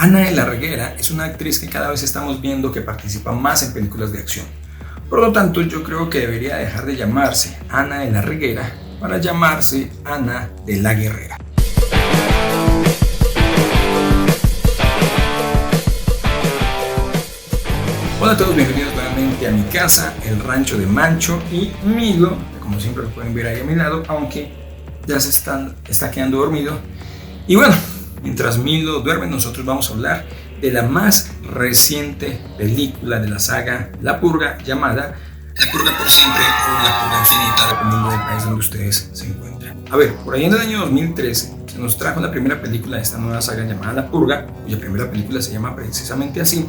Ana de la Reguera es una actriz que cada vez estamos viendo que participa más en películas de acción. Por lo tanto, yo creo que debería dejar de llamarse Ana de la Reguera para llamarse Ana de la Guerrera. Hola a todos, bienvenidos nuevamente a mi casa, el rancho de Mancho y Milo, que como siempre lo pueden ver ahí a mi lado, aunque ya está quedando dormido. Y bueno, mientras Milo duerme, nosotros vamos a hablar de la más reciente película de la saga La Purga, llamada La Purga por Siempre o La Purga Infinita, dependiendo del país donde ustedes se encuentren. A ver, por ahí en el año 2013 se nos trajo la primera película de esta nueva saga llamada La Purga, cuya primera película se llama precisamente así.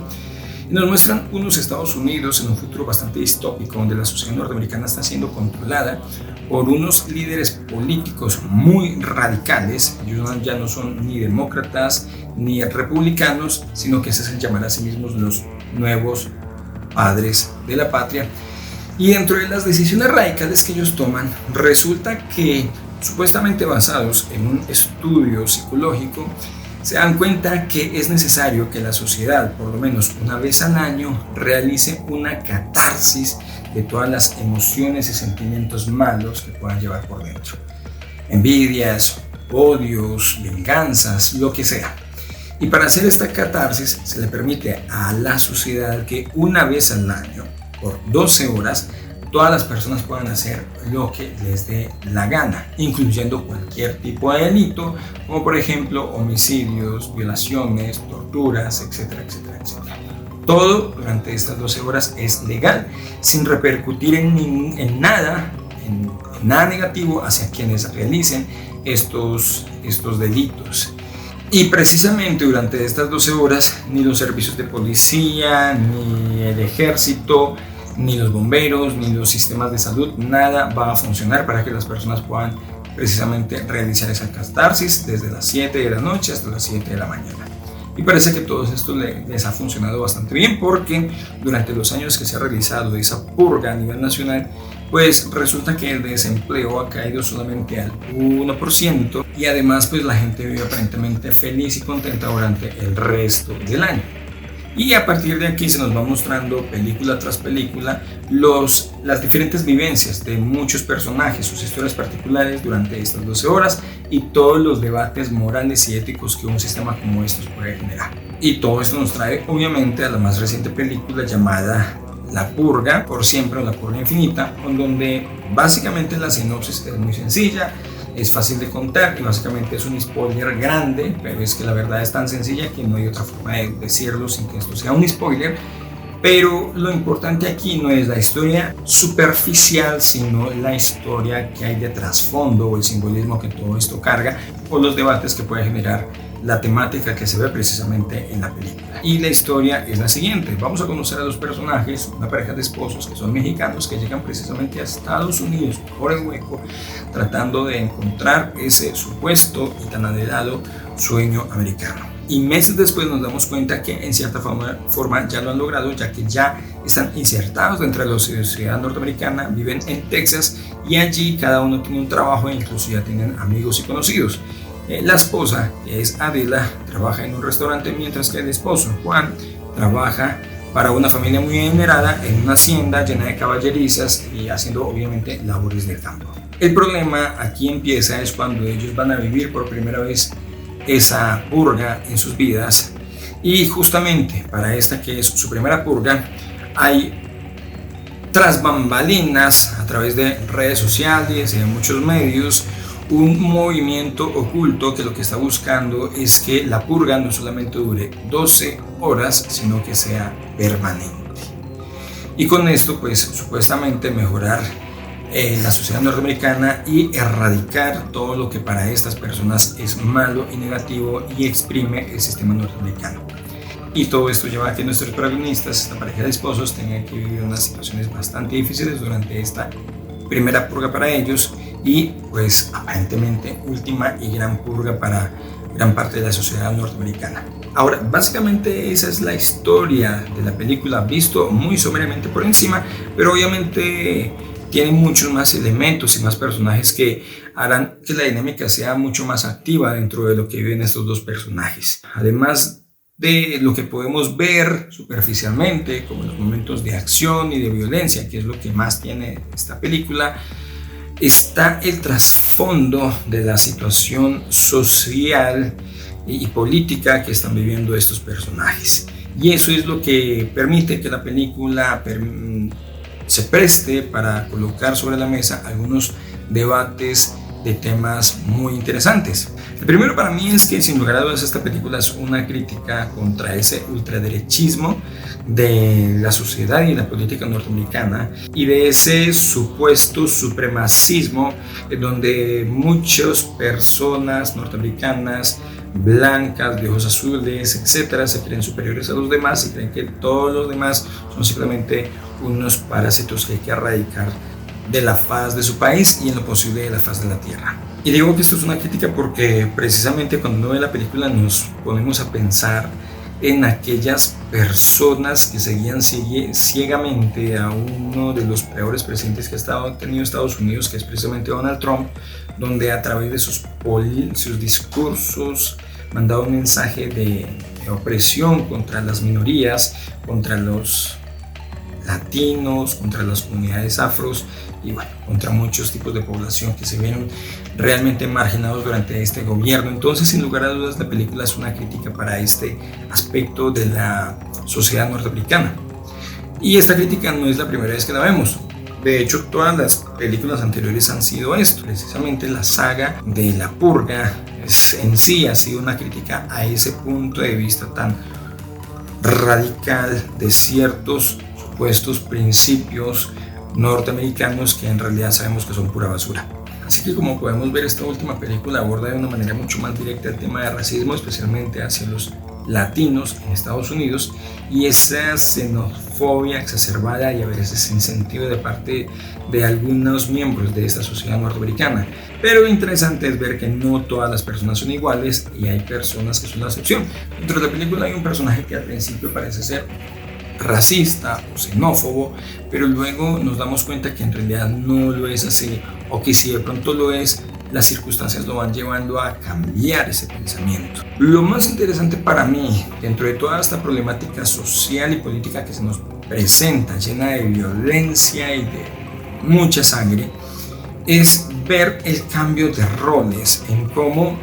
Y nos muestran unos Estados Unidos en un futuro bastante distópico, donde la sociedad norteamericana está siendo controlada por unos líderes políticos muy radicales. Ellos ya no son ni demócratas ni republicanos, sino que se hacen llamar a sí mismos los nuevos padres de la patria. Y dentro de las decisiones radicales que ellos toman, resulta que, supuestamente basados en un estudio psicológico, se dan cuenta que es necesario que la sociedad, por lo menos una vez al año, realice una catarsis de todas las emociones y sentimientos malos que puedan llevar por dentro. Envidias, odios, venganzas, lo que sea. Y para hacer esta catarsis se le permite a la sociedad que una vez al año, por 12 horas, todas las personas puedan hacer lo que les dé la gana, incluyendo cualquier tipo de delito, como por ejemplo homicidios, violaciones, torturas, etcétera, etcétera, etcétera. Todo durante estas 12 horas es legal, sin repercutir en nada negativo hacia quienes realicen estos delitos. Y precisamente durante estas 12 horas, ni los servicios de policía, ni el ejército, ni los bomberos, ni los sistemas de salud, nada va a funcionar para que las personas puedan precisamente realizar esa catarsis desde las 7 de la noche hasta las 7 de la mañana. Y parece que todo esto les ha funcionado bastante bien, porque durante los años que se ha realizado esa purga a nivel nacional, pues resulta que el desempleo ha caído solamente al 1% y además pues la gente vive aparentemente feliz y contenta durante el resto del año. Y a partir de aquí se nos va mostrando película tras película las diferentes vivencias de muchos personajes, sus historias particulares durante estas 12 horas y todos los debates morales y éticos que un sistema como estos puede generar. Y todo esto nos trae obviamente a la más reciente película llamada La Purga por Siempre o La Purga Infinita, en donde básicamente la sinopsis es muy sencilla. Es fácil de contar y básicamente es un spoiler grande, pero es que la verdad es tan sencilla que no hay otra forma de decirlo sin que esto sea un spoiler. Pero lo importante aquí no es la historia superficial, sino la historia que hay de trasfondo o el simbolismo que todo esto carga o los debates que puede generar la temática que se ve precisamente en la película. Y la historia es la siguiente: vamos a conocer a dos personajes, una pareja de esposos que son mexicanos, que llegan precisamente a Estados Unidos por el hueco, tratando de encontrar ese supuesto y tan anhelado sueño americano. Y meses después nos damos cuenta que en cierta forma ya lo han logrado, ya que ya están insertados dentro de la sociedad norteamericana, viven en Texas y allí cada uno tiene un trabajo e incluso ya tienen amigos y conocidos. La esposa, que es Adela, trabaja en un restaurante, mientras que el esposo, Juan, trabaja para una familia muy adinerada en una hacienda llena de caballerizas y haciendo obviamente labores del campo. El problema aquí empieza es cuando ellos van a vivir por primera vez esa purga en sus vidas, y justamente para esta que es su primera purga hay tras bambalinas, a través de redes sociales y de muchos medios, un movimiento oculto que lo que está buscando es que la purga no solamente dure 12 horas, sino que sea permanente. Y con esto, pues supuestamente mejorar la sociedad norteamericana y erradicar todo lo que para estas personas es malo y negativo y exprime el sistema norteamericano. Y todo esto lleva a que nuestros protagonistas, esta pareja de esposos, tengan que vivir unas situaciones bastante difíciles durante esta primera purga para ellos y pues aparentemente última y gran purga para gran parte de la sociedad norteamericana. Ahora, básicamente esa es la historia de la película, visto muy someramente por encima, pero obviamente tiene muchos más elementos y más personajes que harán que la dinámica sea mucho más activa dentro de lo que viven estos dos personajes. Además de lo que podemos ver superficialmente, como los momentos de acción y de violencia, que es lo que más tiene esta película, está el trasfondo de la situación social y política que están viviendo estos personajes. Y eso es lo que permite que la película se preste para colocar sobre la mesa algunos debates de temas muy interesantes. El primero para mí es que sin lugar a dudas esta película es una crítica contra ese ultraderechismo de la sociedad y la política norteamericana y de ese supuesto supremacismo en donde muchas personas norteamericanas blancas, de ojos azules, etcétera, se creen superiores a los demás y creen que todos los demás son simplemente unos parásitos que hay que erradicar de la faz de su país y en lo posible de la faz de la tierra. Y digo que esto es una crítica porque precisamente cuando uno ve la película nos ponemos a pensar en aquellas personas que seguían ciegamente a uno de los peores presidentes que ha tenido Estados Unidos, que es precisamente Donald Trump, donde a través de sus discursos mandaba un mensaje de opresión contra las minorías, contra los latinos, contra las comunidades afros y bueno, contra muchos tipos de población que se vieron realmente marginados durante este gobierno. Entonces, sin lugar a dudas, la película es una crítica para este aspecto de la sociedad norteamericana. Y esta crítica no es la primera vez que la vemos. De hecho, todas las películas anteriores han sido esto. Precisamente la saga de La Purga en sí ha sido una crítica a ese punto de vista tan radical de ciertos supuestos principios norteamericanos que en realidad sabemos que son pura basura. Así que como podemos ver, esta última película aborda de una manera mucho más directa el tema de racismo, especialmente hacia los latinos en Estados Unidos, y esa xenofobia exacerbada y a veces sin sentido de parte de algunos miembros de esta sociedad norteamericana. Pero lo interesante es ver que no todas las personas son iguales y hay personas que son la excepción. Dentro de la película hay un personaje que al principio parece ser racista o xenófobo, pero luego nos damos cuenta que en realidad no lo es así, o que si de pronto lo es, las circunstancias lo van llevando a cambiar ese pensamiento. Lo más interesante para mí, dentro de toda esta problemática social y política que se nos presenta, llena de violencia y de mucha sangre, es ver el cambio de roles, en cómo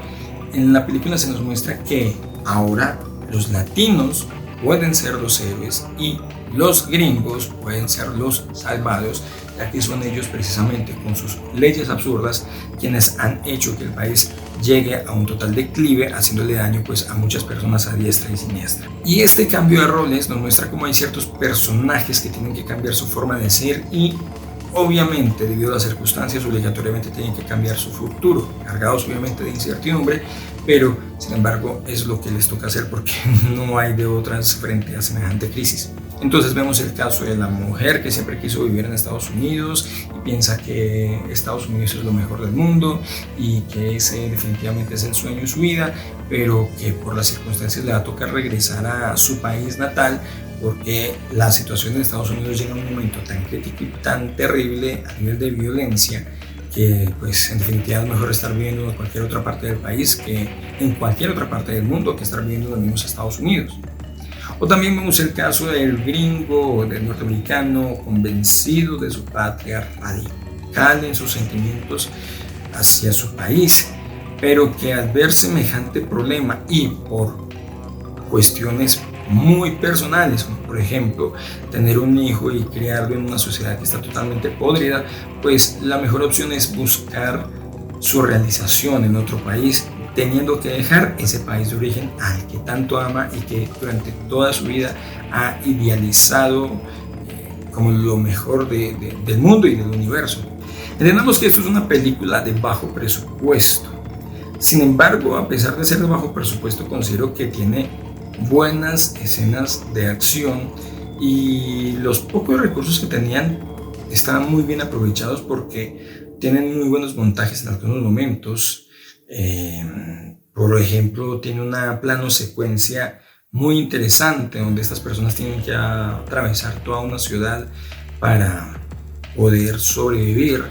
en la película se nos muestra que ahora los latinos pueden ser los héroes y los gringos pueden ser los salvados, ya que son ellos precisamente con sus leyes absurdas quienes han hecho que el país llegue a un total declive, haciéndole daño pues a muchas personas a diestra y siniestra. Y este cambio de roles nos muestra cómo hay ciertos personajes que tienen que cambiar su forma de ser y obviamente debido a las circunstancias obligatoriamente tienen que cambiar su futuro, cargados obviamente de incertidumbre, pero sin embargo es lo que les toca hacer porque no hay de otras frente a semejante crisis. Entonces vemos el caso de la mujer que siempre quiso vivir en Estados Unidos y piensa que Estados Unidos es lo mejor del mundo y que ese definitivamente es el sueño de su vida, pero que por las circunstancias le va a tocar regresar a su país natal porque la situación en Estados Unidos llega a un momento tan crítico y tan terrible a nivel de violencia que pues en definitiva es mejor estar viviendo en cualquier otra parte del país que en cualquier otra parte del mundo que estar viviendo en los mismos Estados Unidos. O también vemos el caso del gringo o del norteamericano convencido de su patria, radical en sus sentimientos hacia su país, pero que al ver semejante problema y por cuestiones muy personales, como por ejemplo tener un hijo y criarlo en una sociedad que está totalmente podrida, pues la mejor opción es buscar su realización en otro país, teniendo que dejar ese país de origen al que tanto ama y que durante toda su vida ha idealizado como lo mejor del mundo y del universo. Entendamos que esto es una película de bajo presupuesto. Sin embargo, a pesar de ser de bajo presupuesto, considero que tiene buenas escenas de acción y los pocos recursos que tenían estaban muy bien aprovechados porque tienen muy buenos montajes en algunos momentos. Por ejemplo, tiene una plano secuencia muy interesante donde estas personas tienen que atravesar toda una ciudad para poder sobrevivir.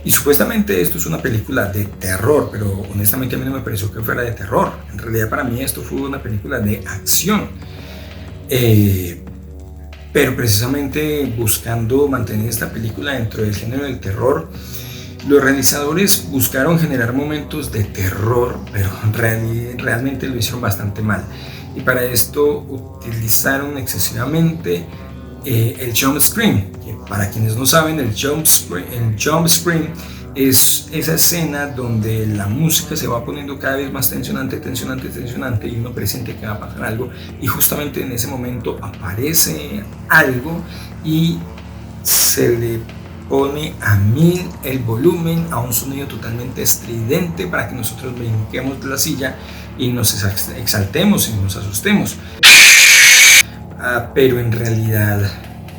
Y supuestamente esto es una película de terror, pero honestamente a mí no me pareció que fuera de terror. En realidad para mí esto fue una película de acción. Pero precisamente buscando mantener esta película dentro del género del terror, los realizadores buscaron generar momentos de terror, pero realmente lo hicieron bastante mal. Y para esto utilizaron excesivamente el jump screen, que para quienes no saben, el jump screen es esa escena donde la música se va poniendo cada vez más tensionante y uno presiente que va a pasar algo, y justamente en ese momento aparece algo y se le pone a 1000 el volumen, a un sonido totalmente estridente para que nosotros brinquemos de la silla y nos exaltemos y nos asustemos. Pero en realidad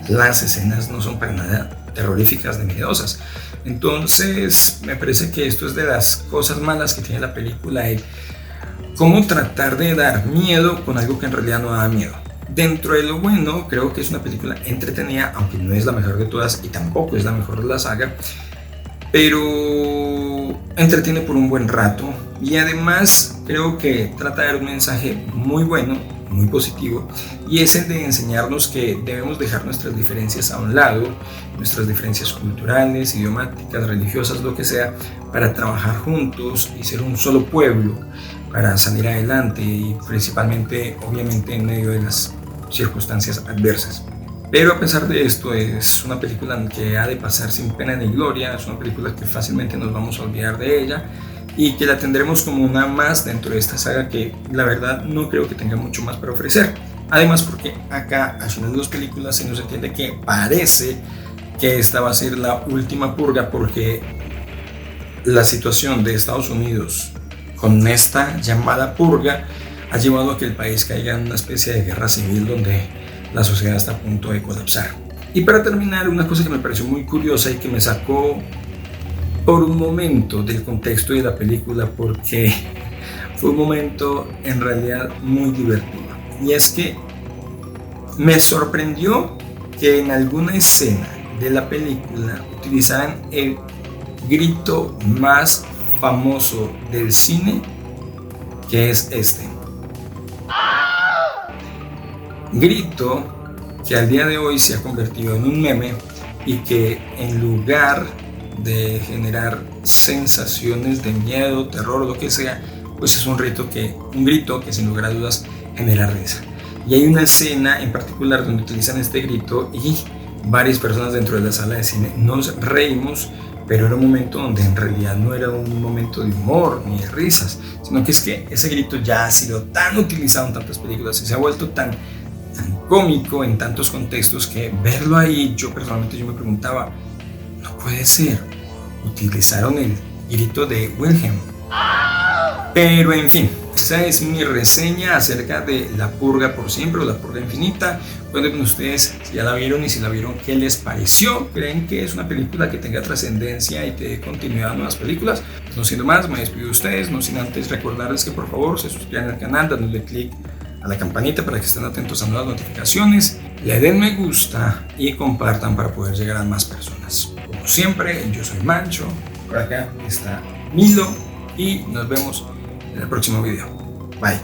las escenas no son para nada terroríficas ni miedosas. Entonces me parece que esto es de las cosas malas que tiene la película, el cómo tratar de dar miedo con algo que en realidad no da miedo. Dentro de lo bueno, creo que es una película entretenida, aunque no es la mejor de todas y tampoco es la mejor de la saga, pero entretiene por un buen rato, y además creo que trata de dar un mensaje muy bueno, muy positivo, y es el de enseñarnos que debemos dejar nuestras diferencias a un lado, nuestras diferencias culturales, idiomáticas, religiosas, lo que sea, para trabajar juntos y ser un solo pueblo, para salir adelante, y principalmente, obviamente, en medio de las circunstancias adversas. Pero a pesar de esto, es una película que ha de pasar sin pena ni gloria, es una película que fácilmente nos vamos a olvidar de ella, y que la tendremos como una más dentro de esta saga que la verdad no creo que tenga mucho más para ofrecer. Además porque acá al final de las películas se nos entiende que parece que esta va a ser la última purga, porque la situación de Estados Unidos con esta llamada purga ha llevado a que el país caiga en una especie de guerra civil donde la sociedad está a punto de colapsar. Y para terminar, una cosa que me pareció muy curiosa y que me sacó por un momento del contexto de la película, porque fue un momento en realidad muy divertido, y es que me sorprendió que en alguna escena de la película utilizaran el grito más famoso del cine, que es este grito, que al día de hoy se ha convertido en un meme, y que en lugar de generar sensaciones de miedo, terror o lo que sea, pues es un grito que sin lugar a dudas genera risa. Y hay una escena en particular donde utilizan este grito y varias personas dentro de la sala de cine nos reímos, pero era un momento donde en realidad no era un momento de humor ni de risas, sino que es que ese grito ya ha sido tan utilizado en tantas películas y se ha vuelto tan cómico en tantos contextos, que verlo ahí, yo personalmente me preguntaba, no puede ser, utilizaron el grito de Wilhelm. Pero en fin, esa es mi reseña acerca de La Purga por Siempre o La Purga Infinita. Cuéntenme ustedes si ya la vieron, y si la vieron, ¿qué les pareció? ¿Creen que es una película que tenga trascendencia y que dé continuidad a nuevas películas? No siendo más, me despido de ustedes, no sin antes recordarles que por favor se suscriban al canal, dándole click a la campanita para que estén atentos a nuevas notificaciones, le den me gusta y compartan para poder llegar a más personas. Como siempre, yo soy Mancho, por acá está Milo, y nos vemos en el próximo video. Bye.